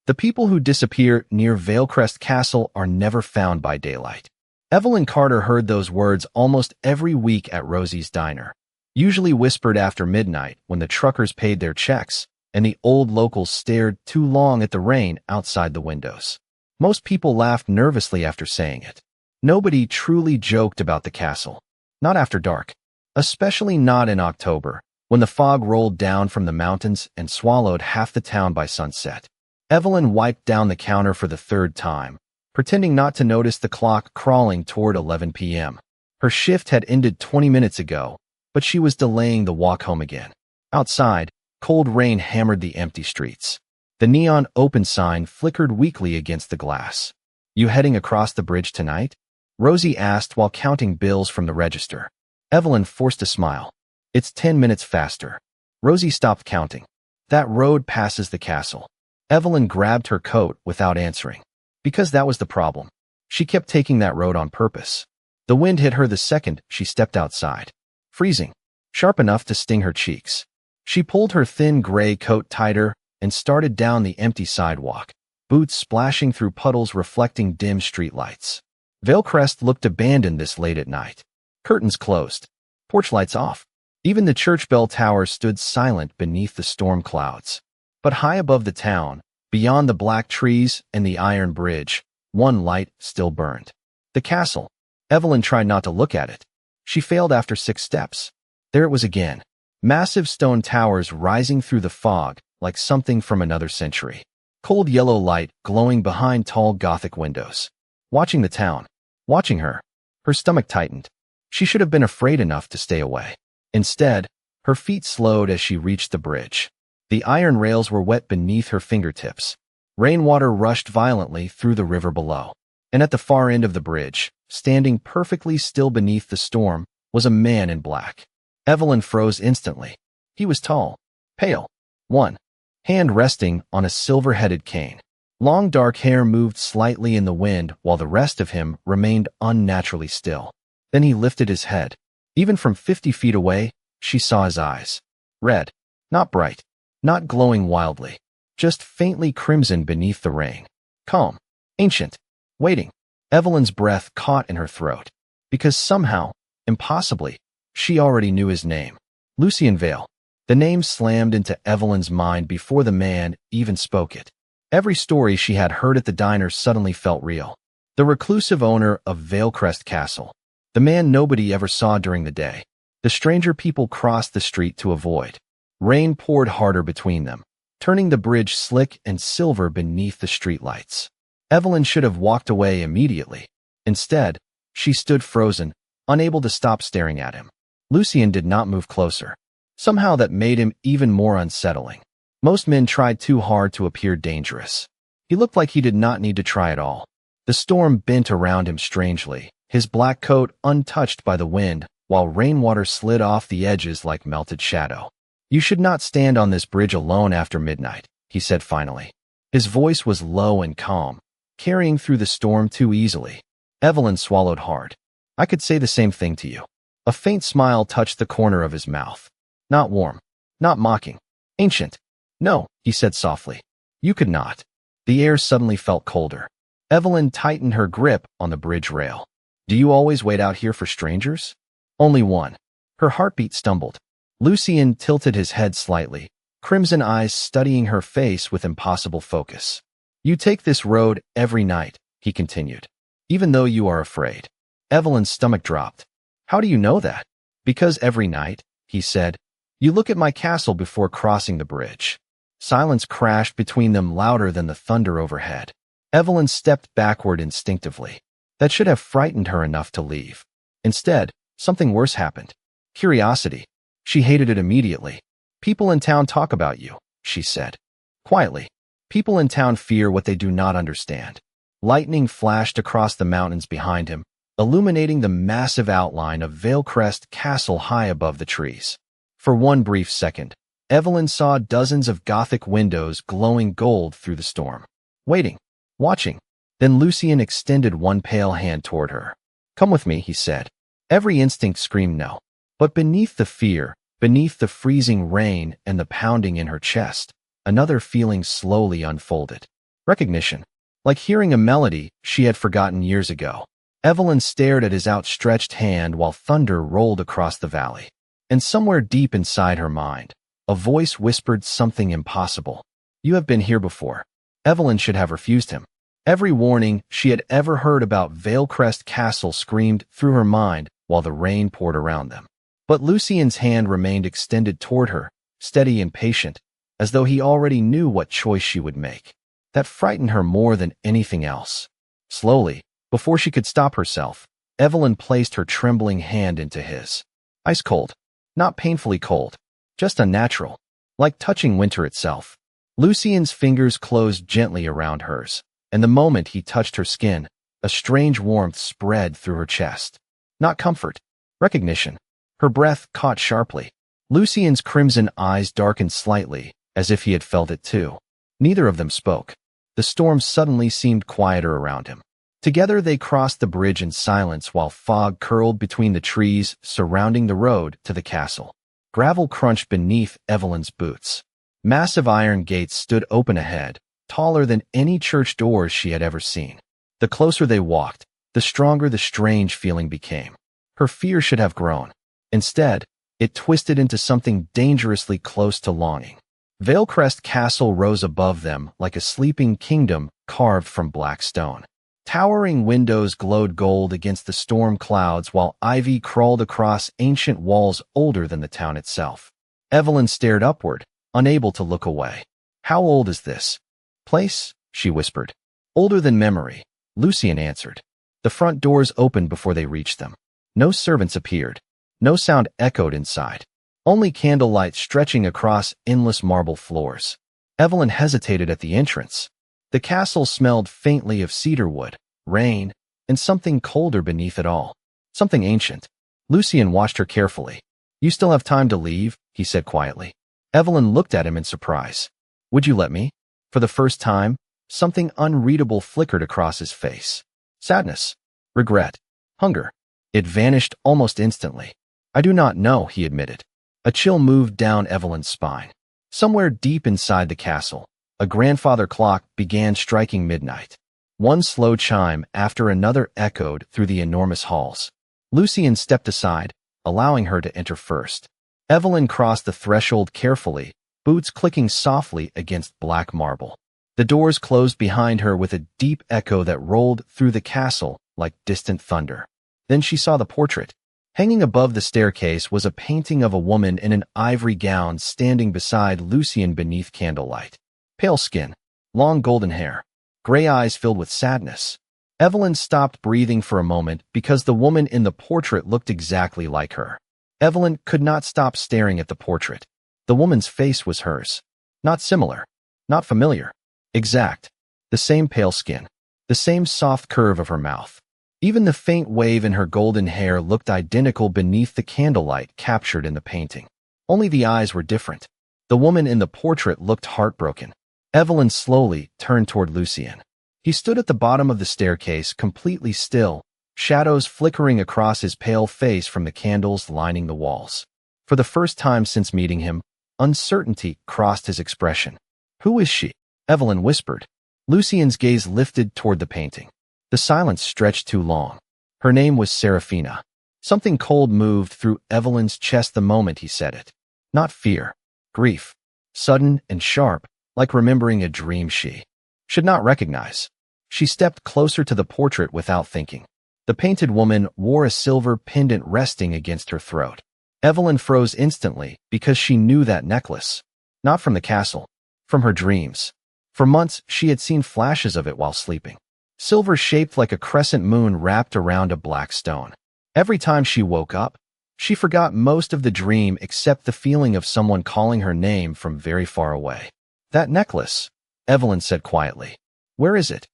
The people who disappear near Valecrest Castle are never found by daylight. Evelyn Carter heard those words almost every week at Rosie's diner, usually whispered after midnight when the truckers paid their checks and the old locals stared too long at the rain outside the windows. Most people laughed nervously after saying it. Nobody truly joked about the castle. Not after dark. Especially not in October, when the fog rolled down from the mountains and swallowed half the town by sunset. Evelyn wiped down the counter for the third time, pretending not to notice the clock crawling toward 11 p.m. Her shift had ended 20 minutes ago, but she was delaying the walk home again. Outside, cold rain hammered the empty streets. The neon open sign flickered weakly against the glass. "You heading across the bridge tonight?" Rosie asked while counting bills from the register. Evelyn forced a smile. "It's 10 minutes faster." Rosie stopped counting. "That road passes the castle." Evelyn grabbed her coat without answering. Because that was the problem. She kept taking that road on purpose. The wind hit her the second she stepped outside. Freezing, sharp enough to sting her cheeks. She pulled her thin gray coat tighter and started down the empty sidewalk, boots splashing through puddles reflecting dim streetlights. Valecrest looked abandoned this late at night. Curtains closed, porch lights off. Even the church bell tower stood silent beneath the storm clouds. But high above the town, beyond the black trees and the iron bridge, one light still burned. The castle. Evelyn tried not to look at it. She failed after 6 steps. There it was again. Massive stone towers rising through the fog like something from another century. Cold yellow light glowing behind tall Gothic windows. Watching the town. Watching her. Her stomach tightened. She should have been afraid enough to stay away. Instead, her feet slowed as she reached the bridge. The iron rails were wet beneath her fingertips. Rainwater rushed violently through the river below. And at the far end of the bridge, standing perfectly still beneath the storm, was a man in black. Evelyn froze instantly. He was tall, pale, one hand resting on a silver-headed cane. Long dark hair moved slightly in the wind while the rest of him remained unnaturally still. Then he lifted his head. Even from 50 feet away, she saw his eyes. Red, not bright, not glowing wildly, just faintly crimson beneath the rain. Calm, ancient, waiting. Evelyn's breath caught in her throat. Because somehow, impossibly, she already knew his name. Lucien Vale. The name slammed into Evelyn's mind before the man even spoke it. Every story she had heard at the diner suddenly felt real. The reclusive owner of Valecrest Castle. The man nobody ever saw during the day. The stranger people crossed the street to avoid. Rain poured harder between them, turning the bridge slick and silver beneath the streetlights. Evelyn should have walked away immediately. Instead, she stood frozen, unable to stop staring at him. Lucien did not move closer. Somehow that made him even more unsettling. Most men tried too hard to appear dangerous. He looked like he did not need to try at all. The storm bent around him strangely, his black coat untouched by the wind, while rainwater slid off the edges like melted shadow. "You should not stand on this bridge alone after midnight," he said finally. His voice was low and calm, carrying through the storm too easily. Evelyn swallowed hard. "I could say the same thing to you." A faint smile touched the corner of his mouth. Not warm, not mocking. "Ancient." "No," he said softly. "You could not." The air suddenly felt colder. Evelyn tightened her grip on the bridge rail. "Do you always wait out here for strangers?" "Only one." Her heartbeat stumbled. Lucien tilted his head slightly, crimson eyes studying her face with impossible focus. "You take this road every night," he continued, "even though you are afraid." Evelyn's stomach dropped. "How do you know that?" "Because every night," he said, "you look at my castle before crossing the bridge." Silence crashed between them louder than the thunder overhead. Evelyn stepped backward instinctively. That should have frightened her enough to leave. Instead, something worse happened. Curiosity. She hated it immediately. "People in town talk about you," she said. Quietly. "People in town fear what they do not understand." Lightning flashed across the mountains behind him, illuminating the massive outline of Valecrest Castle high above the trees. For one brief second, Evelyn saw dozens of Gothic windows glowing gold through the storm. Waiting. Watching. Then Lucien extended one pale hand toward her. "Come with me," he said. Every instinct screamed no. But beneath the fear, beneath the freezing rain and the pounding in her chest, another feeling slowly unfolded. Recognition. Like hearing a melody she had forgotten years ago. Evelyn stared at his outstretched hand while thunder rolled across the valley. And somewhere deep inside her mind, a voice whispered something impossible. You have been here before. Evelyn should have refused him. Every warning she had ever heard about Valecrest Castle screamed through her mind while the rain poured around them. But Lucien's hand remained extended toward her, steady and patient, as though he already knew what choice she would make. That frightened her more than anything else. Slowly, before she could stop herself, Evelyn placed her trembling hand into his. Ice cold. Not painfully cold. Just unnatural. Like touching winter itself. Lucien's fingers closed gently around hers, and the moment he touched her skin, a strange warmth spread through her chest. Not comfort. Recognition. Her breath caught sharply. Lucien's crimson eyes darkened slightly, as if he had felt it too. Neither of them spoke. The storm suddenly seemed quieter around him. Together they crossed the bridge in silence while fog curled between the trees surrounding the road to the castle. Gravel crunched beneath Evelyn's boots. Massive iron gates stood open ahead, taller than any church doors she had ever seen. The closer they walked, the stronger the strange feeling became. Her fear should have grown. Instead, it twisted into something dangerously close to longing. Valecrest Castle rose above them like a sleeping kingdom carved from black stone. Towering windows glowed gold against the storm clouds while ivy crawled across ancient walls older than the town itself. Evelyn stared upward, unable to look away. How old is this place? She whispered. Older than memory, Lucien answered. The front doors opened before they reached them. No servants appeared. No sound echoed inside. Only candlelight stretching across endless marble floors. Evelyn hesitated at the entrance. The castle smelled faintly of cedarwood, rain, and something colder beneath it all. Something ancient. Lucien watched her carefully. You still have time to leave, he said quietly. Evelyn looked at him in surprise. Would you let me? For the first time, something unreadable flickered across his face. Sadness. Regret. Hunger. It vanished almost instantly. I do not know, he admitted. A chill moved down Evelyn's spine. Somewhere deep inside the castle, a grandfather clock began striking midnight. One slow chime after another echoed through the enormous halls. Lucien stepped aside, allowing her to enter first. Evelyn crossed the threshold carefully, boots clicking softly against black marble. The doors closed behind her with a deep echo that rolled through the castle like distant thunder. Then she saw the portrait. Hanging above the staircase was a painting of a woman in an ivory gown standing beside Lucien beneath candlelight. Pale skin, long golden hair, gray eyes filled with sadness. Evelyn stopped breathing for a moment because the woman in the portrait looked exactly like her. Evelyn could not stop staring at the portrait. The woman's face was hers. Not similar. Not familiar. Exact. The same pale skin. The same soft curve of her mouth. Even the faint wave in her golden hair looked identical beneath the candlelight captured in the painting. Only the eyes were different. The woman in the portrait looked heartbroken. Evelyn slowly turned toward Lucien. He stood at the bottom of the staircase, completely still, shadows flickering across his pale face from the candles lining the walls. For the first time since meeting him, uncertainty crossed his expression. Who is she? Evelyn whispered. Lucien's gaze lifted toward the painting. The silence stretched too long. Her name was Seraphina. Something cold moved through Evelyn's chest the moment he said it. Not fear. Grief. Sudden and sharp, like remembering a dream she should not recognize. She stepped closer to the portrait without thinking. The painted woman wore a silver pendant resting against her throat. Evelyn froze instantly because she knew that necklace. Not from the castle. From her dreams. For months, she had seen flashes of it while sleeping. Silver shaped like a crescent moon wrapped around a black stone. Every time she woke up, she forgot most of the dream except the feeling of someone calling her name from very far away. That necklace, Evelyn said quietly. Where is it?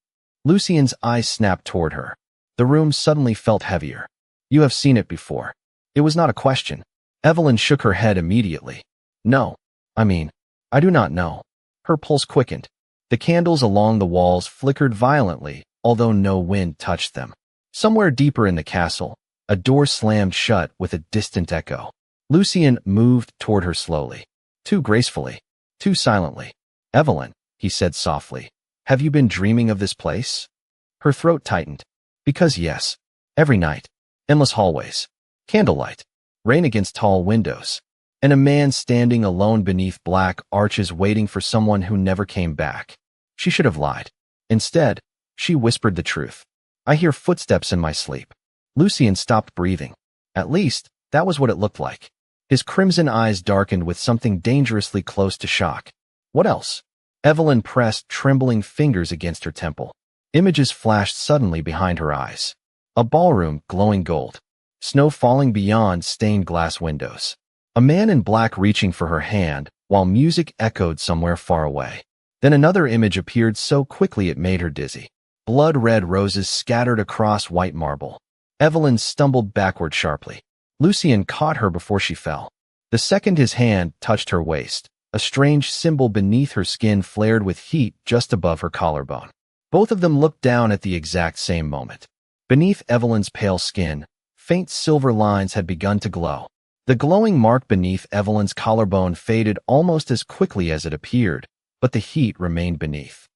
Lucien's eyes snapped toward her. The room suddenly felt heavier. You have seen it before. It was not a question. Evelyn shook her head immediately. No. I do not know. Her pulse quickened. The candles along the walls flickered violently, although no wind touched them. Somewhere deeper in the castle, a door slammed shut with a distant echo. Lucien moved toward her slowly. Too gracefully. Too silently. Evelyn, he said softly. Have you been dreaming of this place? Her throat tightened. Because yes. Every night. Endless hallways. Candlelight. Rain against tall windows. And a man standing alone beneath black arches waiting for someone who never came back. She should have lied. Instead, she whispered the truth. I hear footsteps in my sleep. Lucien stopped breathing. At least, that was what it looked like. His crimson eyes darkened with something dangerously close to shock. What else? Evelyn pressed trembling fingers against her temple. Images flashed suddenly behind her eyes. A ballroom glowing gold. Snow falling beyond stained glass windows. A man in black reaching for her hand, while music echoed somewhere far away. Then another image appeared so quickly it made her dizzy. Blood-red roses scattered across white marble. Evelyn stumbled backward sharply. Lucien caught her before she fell. The second his hand touched her waist, a strange symbol beneath her skin flared with heat just above her collarbone. Both of them looked down at the exact same moment. Beneath Evelyn's pale skin, faint silver lines had begun to glow. The glowing mark beneath Evelyn's collarbone faded almost as quickly as it appeared, but the heat remained beneath.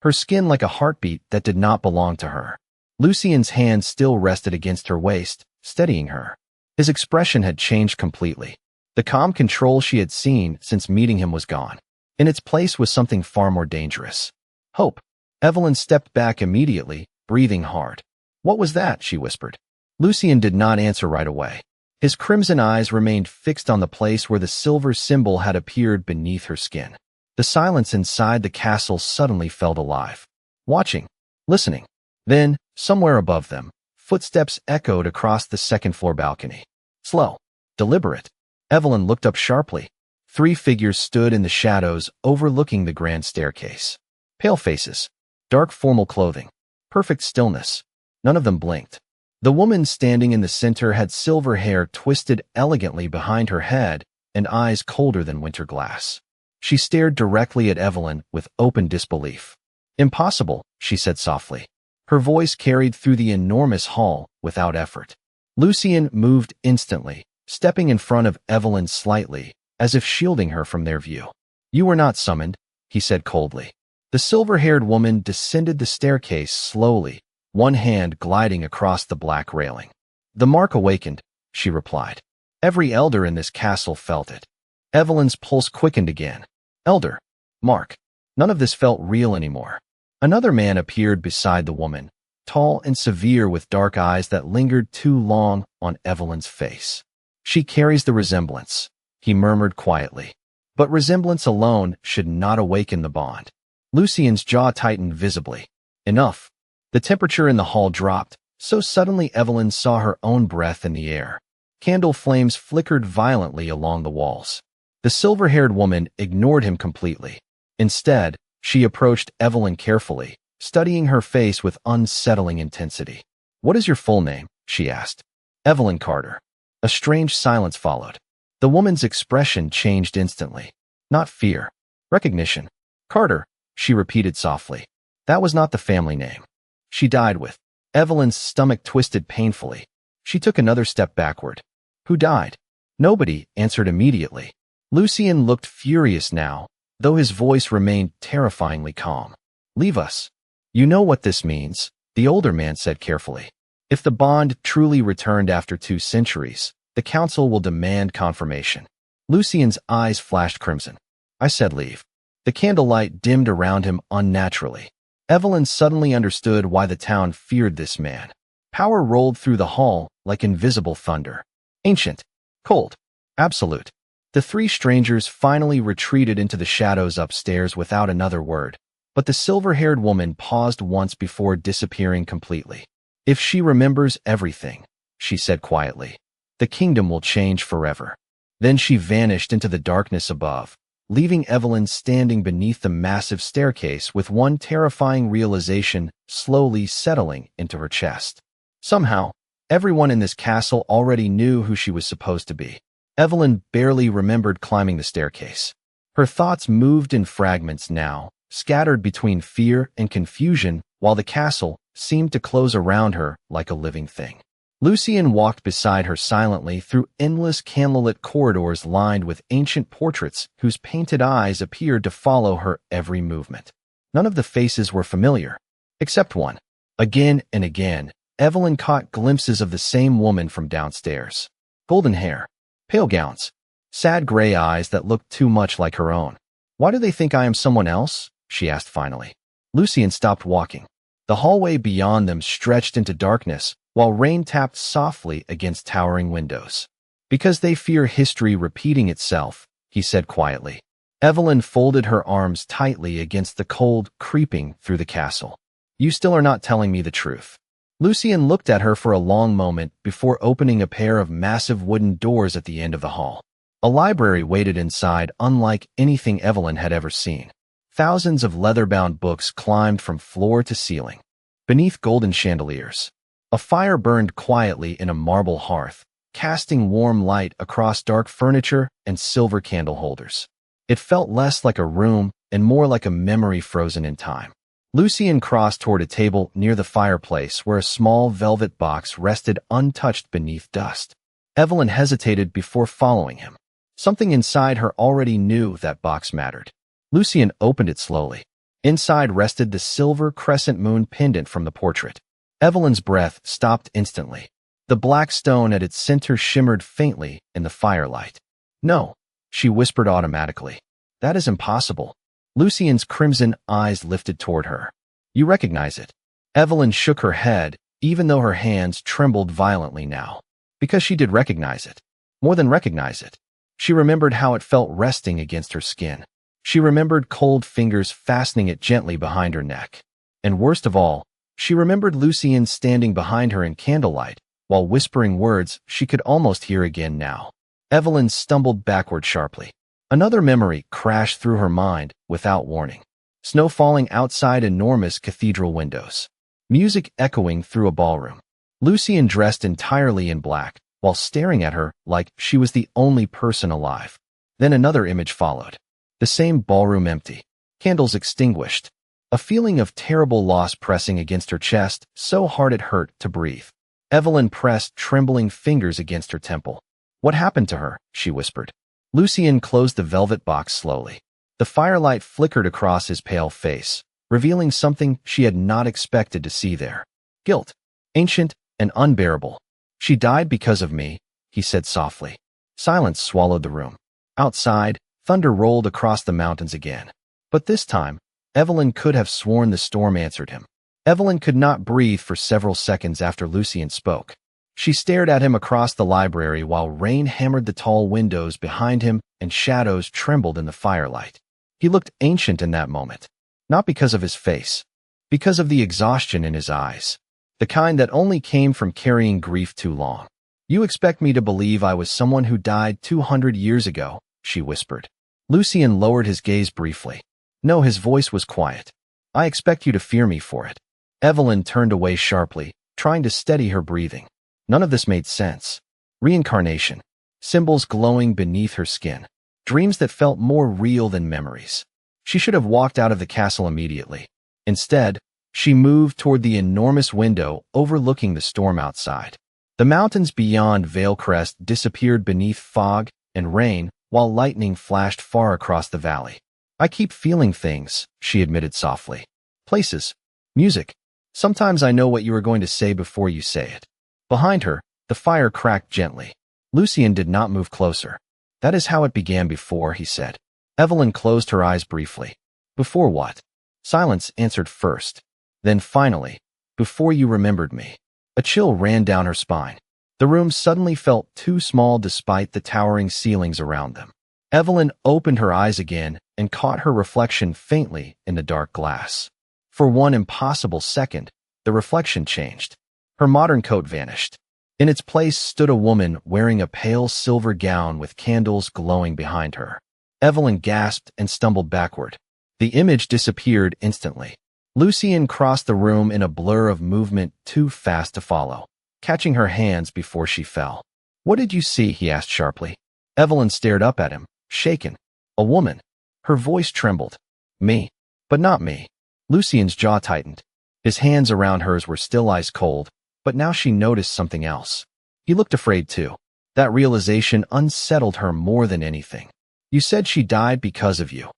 Her skin like a heartbeat that did not belong to her. Lucien's hand still rested against her waist, steadying her. His expression had changed completely. The calm control she had seen since meeting him was gone. In its place was something far more dangerous. Hope. Evelyn stepped back immediately, breathing hard. What was that? She whispered. Lucien did not answer right away. His crimson eyes remained fixed on the place where the silver symbol had appeared beneath her skin. The silence inside the castle suddenly felt alive. Watching. Listening. Then, somewhere above them, footsteps echoed across the second-floor balcony. Slow. Deliberate. Evelyn looked up sharply. 3 figures stood in the shadows overlooking the grand staircase. Pale faces. Dark formal clothing. Perfect stillness. None of them blinked. The woman standing in the center had silver hair twisted elegantly behind her head and eyes colder than winter glass. She stared directly at Evelyn with open disbelief. Impossible, she said softly. Her voice carried through the enormous hall without effort. Lucien moved instantly, stepping in front of Evelyn slightly, as if shielding her from their view. You were not summoned, he said coldly. The silver-haired woman descended the staircase slowly, one hand gliding across the black railing. The mark awakened, she replied. Every elder in this castle felt it. Evelyn's pulse quickened again. Elder. Mark. None of this felt real anymore. Another man appeared beside the woman, tall and severe with dark eyes that lingered too long on Evelyn's face. She carries the resemblance, he murmured quietly. But resemblance alone should not awaken the bond. Lucien's jaw tightened visibly. Enough. The temperature in the hall dropped, so suddenly Evelyn saw her own breath in the air. Candle flames flickered violently along the walls. The silver-haired woman ignored him completely. Instead, she approached Evelyn carefully, studying her face with unsettling intensity. What is your full name? She asked. Evelyn Carter. A strange silence followed. The woman's expression changed instantly. Not fear. Recognition. Carter, she repeated softly. That was not the family name she died with. Evelyn's stomach twisted painfully. She took another step backward. Who died? Nobody answered immediately. Lucien looked furious now, though his voice remained terrifyingly calm. Leave us. You know what this means, the older man said carefully. If the bond truly returned after 2 centuries, the council will demand confirmation. Lucien's eyes flashed crimson. I said leave. The candlelight dimmed around him unnaturally. Evelyn suddenly understood why the town feared this man. Power rolled through the hall like invisible thunder. Ancient. Cold. Absolute. The 3 strangers finally retreated into the shadows upstairs without another word, but the silver-haired woman paused once before disappearing completely. If she remembers everything, she said quietly, the kingdom will change forever. Then she vanished into the darkness above, leaving Evelyn standing beneath the massive staircase with one terrifying realization slowly settling into her chest. Somehow, everyone in this castle already knew who she was supposed to be. Evelyn barely remembered climbing the staircase. Her thoughts moved in fragments now, scattered between fear and confusion, while the castle seemed to close around her like a living thing. Lucien walked beside her silently through endless candlelit corridors lined with ancient portraits whose painted eyes appeared to follow her every movement. None of the faces were familiar, except one. Again and again, Evelyn caught glimpses of the same woman from downstairs. Golden hair, pale gowns, sad gray eyes that looked too much like her own. "Why do they think I am someone else?" she asked finally. Lucien stopped walking. The hallway beyond them stretched into darkness, while rain tapped softly against towering windows. "Because they fear history repeating itself," he said quietly. Evelyn folded her arms tightly against the cold creeping through the castle. "You still are not telling me the truth." Lucien looked at her for a long moment before opening a pair of massive wooden doors at the end of the hall. A library waited inside, unlike anything Evelyn had ever seen. Thousands of leather-bound books climbed from floor to ceiling. Beneath golden chandeliers, a fire burned quietly in a marble hearth, casting warm light across dark furniture and silver candle holders. It felt less like a room and more like a memory frozen in time. Lucien crossed toward a table near the fireplace where a small velvet box rested untouched beneath dust. Evelyn hesitated before following him. Something inside her already knew that box mattered. Lucien opened it slowly. Inside rested the silver crescent moon pendant from the portrait. Evelyn's breath stopped instantly. The black stone at its center shimmered faintly in the firelight. "No," she whispered automatically. "That is impossible." Lucien's crimson eyes lifted toward her. "You recognize it." Evelyn shook her head, even though her hands trembled violently now. Because she did recognize it. More than recognize it. She remembered how it felt resting against her skin. She remembered cold fingers fastening it gently behind her neck. And worst of all, she remembered Lucien standing behind her in candlelight, while whispering words she could almost hear again now. Evelyn stumbled backward sharply. Another memory crashed through her mind without warning. Snow falling outside enormous cathedral windows. Music echoing through a ballroom. Lucien dressed entirely in black, while staring at her like she was the only person alive. Then another image followed. The same ballroom empty. Candles extinguished. A feeling of terrible loss pressing against her chest, so hard it hurt to breathe. Evelyn pressed trembling fingers against her temple. "What happened to her?" she whispered. Lucien closed the velvet box slowly. The firelight flickered across his pale face, revealing something she had not expected to see there. Guilt. Ancient and unbearable. "She died because of me," he said softly. Silence swallowed the room. Outside, thunder rolled across the mountains again. But this time, Evelyn could have sworn the storm answered him. Evelyn could not breathe for several seconds after Lucien spoke. She stared at him across the library while rain hammered the tall windows behind him and shadows trembled in the firelight. He looked ancient in that moment, not because of his face, because of the exhaustion in his eyes, the kind that only came from carrying grief too long. "You expect me to believe I was someone who died 200 years ago," she whispered. Lucien lowered his gaze briefly. No, his voice was quiet. "I expect you to fear me for it." Evelyn turned away sharply, trying to steady her breathing. None of this made sense. Reincarnation. Symbols glowing beneath her skin. Dreams that felt more real than memories. She should have walked out of the castle immediately. Instead, she moved toward the enormous window overlooking the storm outside. The mountains beyond Valecrest disappeared beneath fog and rain, while lightning flashed far across the valley. "I keep feeling things," she admitted softly. "Places. Music. Sometimes I know what you are going to say before you say it." Behind her, the fire cracked gently. Lucien did not move closer. "That is how it began before," he said. Evelyn closed her eyes briefly. "Before what?" Silence answered first. Then finally, "Before you remembered me." A chill ran down her spine. The room suddenly felt too small despite the towering ceilings around them. Evelyn opened her eyes again and caught her reflection faintly in the dark glass. For one impossible second, the reflection changed. Her modern coat vanished. In its place stood a woman wearing a pale silver gown with candles glowing behind her. Evelyn gasped and stumbled backward. The image disappeared instantly. Lucien crossed the room in a blur of movement too fast to follow, catching her hands before she fell. "What did you see?" he asked sharply. Evelyn stared up at him, shaken. "A woman." Her voice trembled. "Me. But not me." Lucien's jaw tightened. His hands around hers were still ice cold, but now she noticed something else. He looked afraid too. That realization unsettled her more than anything. "You said she died because of you,"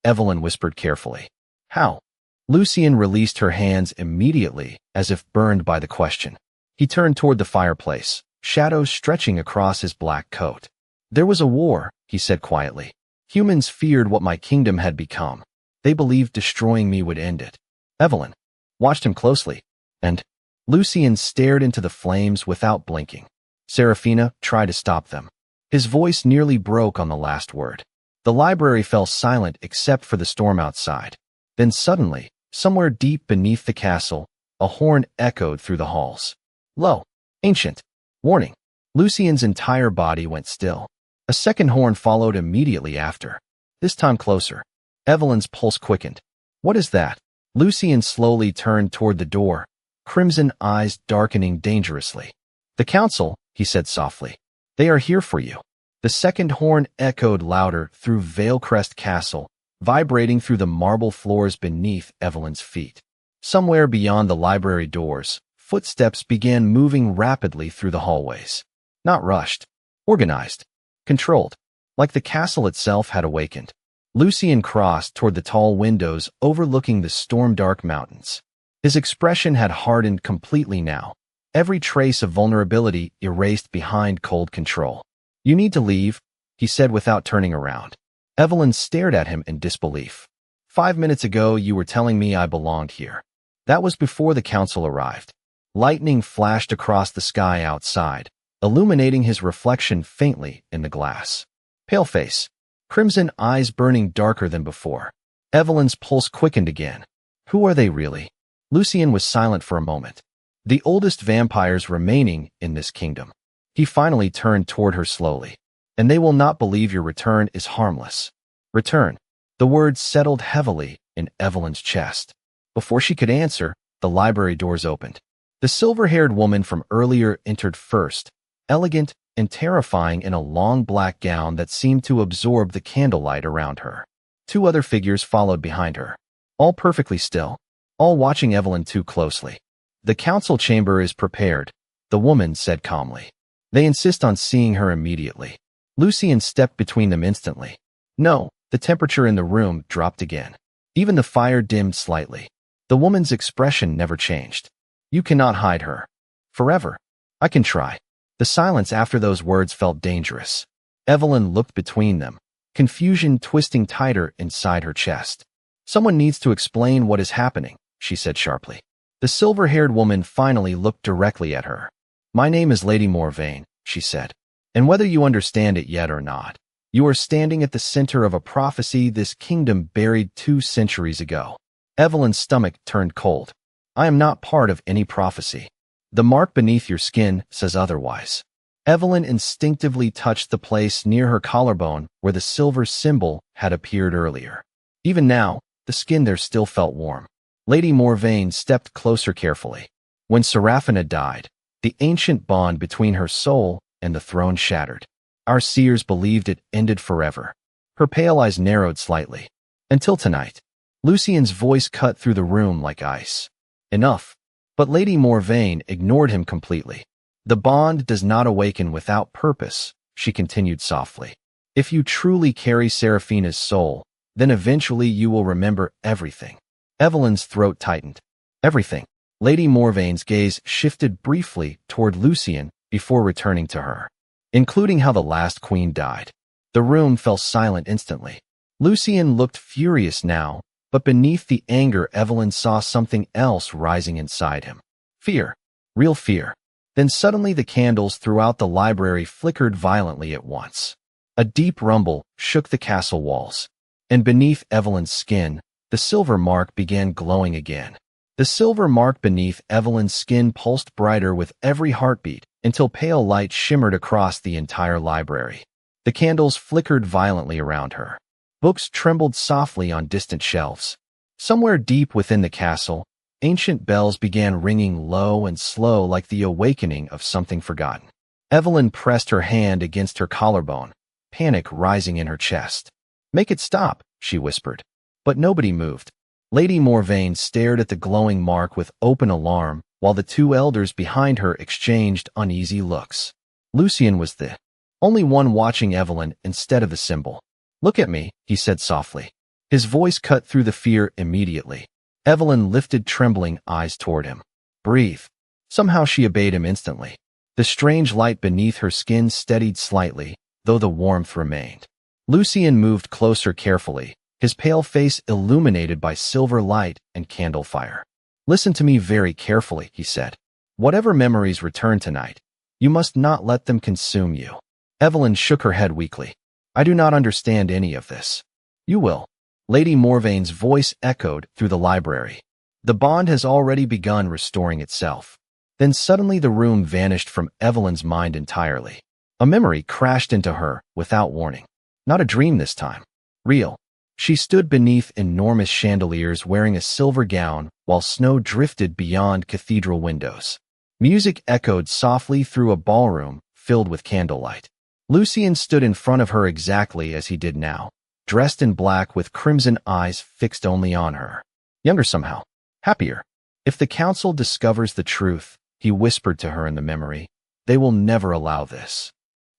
Evelyn whispered carefully. "How?" Lucian released her hands immediately, as if burned by the question. He turned toward the fireplace, shadows stretching across his black coat. There was a war, he said quietly. Humans feared what my kingdom had become. They believed destroying me would end it. Evelyn watched him closely, and Lucian stared into the flames without blinking. Seraphina tried to stop them. His voice nearly broke on the last word. The library fell silent except for the storm outside. Then suddenly, somewhere deep beneath the castle, a horn echoed through the halls. Lo, ancient. Warning. Lucian's entire body went still. A second horn followed immediately after. This time closer. Evelyn's pulse quickened. What is that? Lucian slowly turned toward the door, crimson eyes darkening dangerously. The council, he said softly. They are here for you. The second horn echoed louder through Valecrest Castle, vibrating through the marble floors beneath Evelyn's feet. Somewhere beyond the library doors, footsteps began moving rapidly through the hallways. Not rushed, organized, controlled, like the castle itself had awakened. Lucian crossed toward the tall windows overlooking the storm-dark mountains. His expression had hardened completely now, every trace of vulnerability erased behind cold control. You need to leave, he said without turning around. Evelyn stared at him in disbelief. 5 minutes ago you were telling me I belonged here. That was before the council arrived. Lightning flashed across the sky outside, illuminating his reflection faintly in the glass. Pale face, crimson eyes burning darker than before. Evelyn's pulse quickened again. Who are they really? Lucian was silent for a moment. The oldest vampires remaining in this kingdom. He finally turned toward her slowly. And they will not believe your return is harmless. Return. The words settled heavily in Evelyn's chest. Before she could answer, the library doors opened. The silver-haired woman from earlier entered first, elegant and terrifying in a long black gown that seemed to absorb the candlelight around her. 2 other figures followed behind her, all perfectly still, all watching Evelyn too closely. The council chamber is prepared, the woman said calmly. They insist on seeing her immediately. Lucian stepped between them instantly. No, the temperature in the room dropped again. Even the fire dimmed slightly. The woman's expression never changed. You cannot hide her. Forever. I can try. The silence after those words felt dangerous. Evelyn looked between them, confusion twisting tighter inside her chest. Someone needs to explain what is happening, she said sharply. The silver-haired woman finally looked directly at her. My name is Lady Morvain, she said. And whether you understand it yet or not, you are standing at the center of a prophecy this kingdom buried 2 centuries ago. Evelyn's stomach turned cold. I am not part of any prophecy. The mark beneath your skin says otherwise. Evelyn instinctively touched the place near her collarbone where the silver symbol had appeared earlier. Even now, the skin there still felt warm. Lady Morvain stepped closer carefully. When Seraphina died, the ancient bond between her soul and the throne shattered. Our seers believed it ended forever. Her pale eyes narrowed slightly. Until tonight. Lucian's voice cut through the room like ice. Enough. But Lady Morvain ignored him completely. The bond does not awaken without purpose, she continued softly. If you truly carry Seraphina's soul, then eventually you will remember everything. Evelyn's throat tightened. Everything. Lady Morvain's gaze shifted briefly toward Lucian before returning to her, including how the last queen died. The room fell silent instantly. Lucian looked furious now, but beneath the anger Evelyn saw something else rising inside him. Fear. Real fear. Then suddenly the candles throughout the library flickered violently at once. A deep rumble shook the castle walls, and beneath Evelyn's skin, the silver mark began glowing again. The silver mark beneath Evelyn's skin pulsed brighter with every heartbeat until pale light shimmered across the entire library. The candles flickered violently around her. Books trembled softly on distant shelves. Somewhere deep within the castle, ancient bells began ringing low and slow like the awakening of something forgotten. Evelyn pressed her hand against her collarbone, panic rising in her chest. Make it stop, she whispered. But nobody moved. Lady Morvain stared at the glowing mark with open alarm, while the 2 elders behind her exchanged uneasy looks. Lucian was the only one watching Evelyn instead of the symbol. Look at me, he said softly. His voice cut through the fear immediately. Evelyn lifted trembling eyes toward him. Breathe. Somehow she obeyed him instantly. The strange light beneath her skin steadied slightly, though the warmth remained. Lucien moved closer carefully, his pale face illuminated by silver light and candle fire. Listen to me very carefully, he said. Whatever memories return tonight, you must not let them consume you. Evelyn shook her head weakly. I do not understand any of this. You will. Lady Morvane's voice echoed through the library. The bond has already begun restoring itself. Then suddenly the room vanished from Evelyn's mind entirely. A memory crashed into her without warning. Not a dream this time. Real. She stood beneath enormous chandeliers wearing a silver gown while snow drifted beyond cathedral windows. Music echoed softly through a ballroom filled with candlelight. Lucien stood in front of her exactly as he did now, dressed in black with crimson eyes fixed only on her. Younger somehow. Happier. If the council discovers the truth, he whispered to her in the memory, they will never allow this.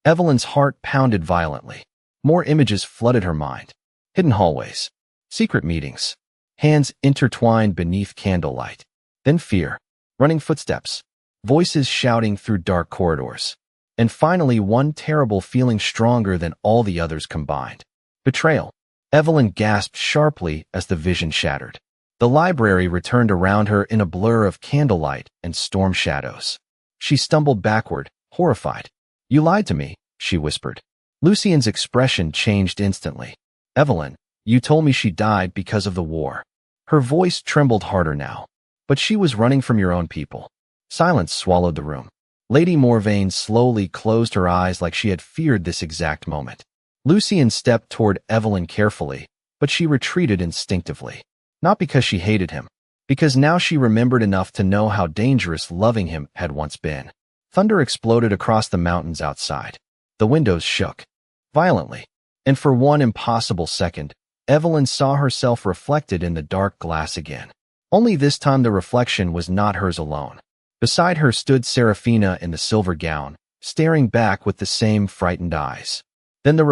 Evelyn's heart pounded violently. More images flooded her mind. Hidden hallways. Secret meetings. Hands intertwined beneath candlelight. Then fear. Running footsteps. Voices shouting through dark corridors. And finally one terrible feeling stronger than all the others combined. Betrayal. Evelyn gasped sharply as the vision shattered. The library returned around her in a blur of candlelight and storm shadows. She stumbled backward, horrified. You lied to me, she whispered. Lucien's expression changed instantly. Evelyn, you told me she died because of the war. Her voice trembled harder now. But she was running from your own people. Silence swallowed the room. Lady Morvane slowly closed her eyes like she had feared this exact moment. Lucien stepped toward Evelyn carefully, but she retreated instinctively. Not because she hated him, because now she remembered enough to know how dangerous loving him had once been. Thunder exploded across the mountains outside. The windows shook violently, and for one impossible second, Evelyn saw herself reflected in the dark glass again. Only this time the reflection was not hers alone. Beside her stood Seraphina in the silver gown, staring back with the same frightened eyes. Then the